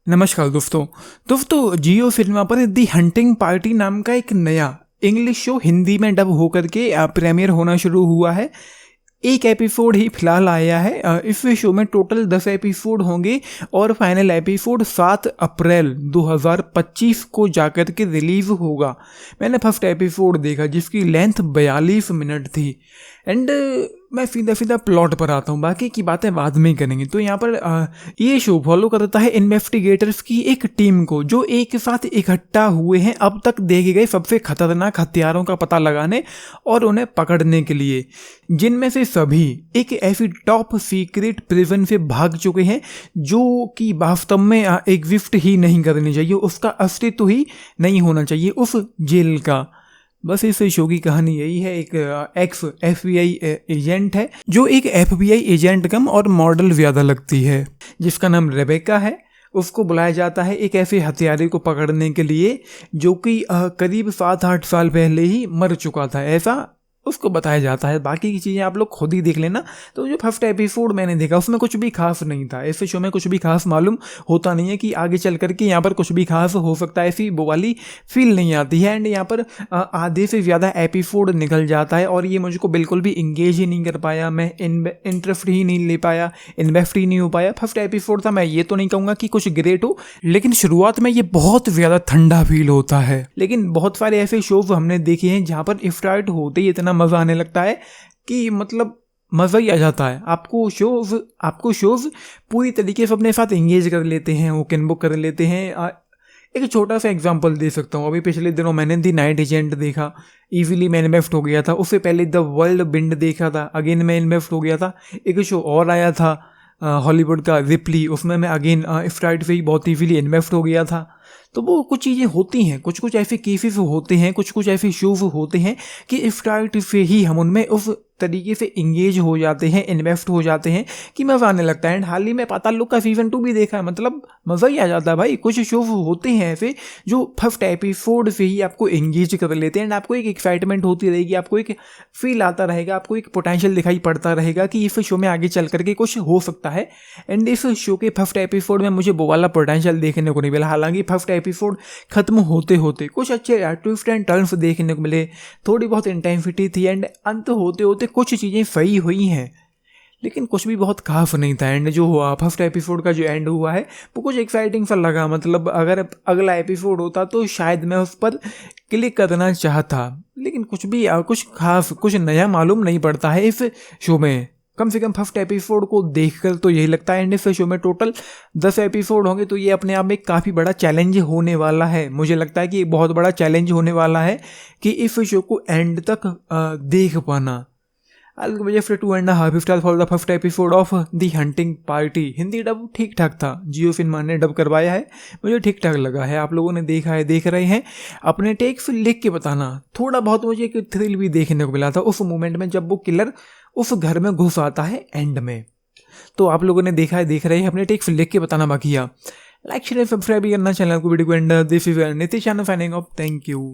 नमस्कार दोस्तों जियो सिनेमा पर दी हंटिंग पार्टी नाम का एक नया इंग्लिश शो हिंदी में डब होकर के प्रीमियर होना शुरू हुआ है। एक एपिसोड ही फिलहाल आया है। इस शो में टोटल 10 एपिसोड होंगे और फाइनल एपिसोड 7 अप्रैल 2025 को जाकर के रिलीज होगा। मैंने फर्स्ट एपिसोड देखा जिसकी लेंथ 42 मिनट थी एंड मैं सीधा प्लॉट पर आता हूँ, बाकी की बातें बाद में करेंगे। तो यहाँ पर ये शो फॉलो करता है इन्वेस्टिगेटर्स की एक टीम को जो एक साथ इकट्ठा हुए हैं अब तक देखे गए सबसे खतरनाक हथियारों का पता लगाने और उन्हें पकड़ने के लिए, जिनमें से सभी एक ऐसी टॉप सीक्रेट प्रिजन से भाग चुके हैं जो कि वास्तव में एग्जिस्ट ही नहीं करनी चाहिए, उसका अस्तित्व ही नहीं होना चाहिए उस जेल का। बस इस शो की कहानी यही है। एक एक्स FBI एजेंट है जो एक FBI एजेंट कम और मॉडल ज़्यादा लगती है, जिसका नाम रेबेका है। उसको बुलाया जाता है एक ऐसे हथियारे को पकड़ने के लिए जो कि करीब 7-8 साल पहले ही मर चुका था, ऐसा उसको बताया जाता है। बाकी की चीज़ें आप लोग खुद ही देख लेना। तो जो फर्स्ट एपिसोड मैंने देखा उसमें कुछ भी खास नहीं था। ऐसे शो में कुछ भी खास मालूम होता नहीं है कि आगे चल करके यहाँ पर कुछ भी खास हो सकता है, ऐसी वो वाली फील नहीं आती है। एंड यहाँ पर आधे से ज़्यादा एपिसोड निकल जाता है और ये मुझको बिल्कुल भी इंगेज ही नहीं कर पाया, मैं इंटरेस्ट ही नहीं ले पाया, इन्वेस्ट ही नहीं हो पाया। फर्स्ट एपिसोड था, मैं ये तो नहीं कहूँगा कि कुछ ग्रेट हो, लेकिन शुरुआत में ये बहुत ज़्यादा ठंडा फील होता है। लेकिन बहुत सारे ऐसे शोज हमने देखे हैं जहाँ पर स्टार्ट होते ही इतना मज़ा आने लगता है कि मतलब मज़ा ही आ जाता है। आपको शोज पूरी तरीके से अपने साथ एंगेज कर लेते हैं, वो कैन बुक कर लेते हैं। एक छोटा सा एग्जांपल दे सकता हूँ। अभी पिछले दिनों मैंने दी नाइट एजेंट देखा, इजीली मैं इन्वेस्ट हो गया था। उससे पहले द वर्ल्ड बिंड देखा था, अगेन मैं इन्वेस्ट हो गया था। एक शो और आया था हॉलीवुड का रिप्ली, उसमें मैं अगेन स्टार्ट से ही बहुत ईजीली इन्वेस्ट हो गया था। तो वो कुछ चीज़ें होती हैं, कुछ ऐसे केसेस होते हैं, कुछ ऐसे शोज होते हैं कि स्टार्ट से ही हम उनमें उस तरीके से इंगेज हो जाते हैं, इन्वेस्ट हो जाते हैं कि मज़ा आने लगता है। एंड हाल ही में पाताल लोक का सीजन 2 भी देखा है, मतलब मज़ा ही आ जाता है भाई। कुछ शोज होते हैं ऐसे जो फर्स्ट एपिसोड से ही आपको इंगेज कर लेते हैं एंड आपको एक एक्साइटमेंट होती रहेगी, आपको एक फील आता रहेगा, आपको एक पोटेंशियल दिखाई पड़ता रहेगा कि इस शो में आगे चल करके कुछ हो सकता है। एंड इस शो के फर्स्ट एपिसोड में मुझे वो वाला पोटेंशियल देखने को नहीं मिला। हालांकि फर्स्ट एपिसोड खत्म होते होते कुछ अच्छे ट्विस्ट एंड टर्न्स देखने को मिले, थोड़ी बहुत इंटेंसिटी थी एंड अंत होते होते कुछ चीज़ें सही हुई हैं, लेकिन कुछ भी बहुत खास नहीं था। एंड जो हुआ फर्स्ट एपिसोड का जो एंड हुआ है वो कुछ एक्साइटिंग सा लगा, मतलब अगर अगला एपिसोड होता तो शायद मैं उस पर क्लिक करना चाहता, लेकिन कुछ खास कुछ नया मालूम नहीं पड़ता है इस शो में। कम से कम फर्स्ट एपिसोड को देखकर तो यही लगता है। एंड इस शो में टोटल 10 एपिसोड होंगे, तो ये अपने आप में काफ़ी बड़ा चैलेंज होने वाला है। मुझे लगता है कि एक बहुत बड़ा चैलेंज होने वाला है कि इस शो को एंड तक देख पाना। I'll give it 2.5 stars for the first episode of The Hunting Party। Hindi dub ठीक ठाक था, जियो सिनेमा ने डब करवाया है, मुझे ठीक ठाक लगा है। आप लोगों ने देखा है, देख रहे हैं, अपने टेक्स लिख के बताना। थोड़ा बहुत मुझे एक थ्रिल भी देखने को मिला था उस मोमेंट में जब वो किलर उस घर में घुस आता है एंड में। तो आप लोगों ने देखा है, देख रहे हैं, अपने टेक्स लिख के बताना बाकी है। लाइक शेयर सब्सक्राइब करना चैनल को, वीडियो को। And this is Nitish signing off. Thank you.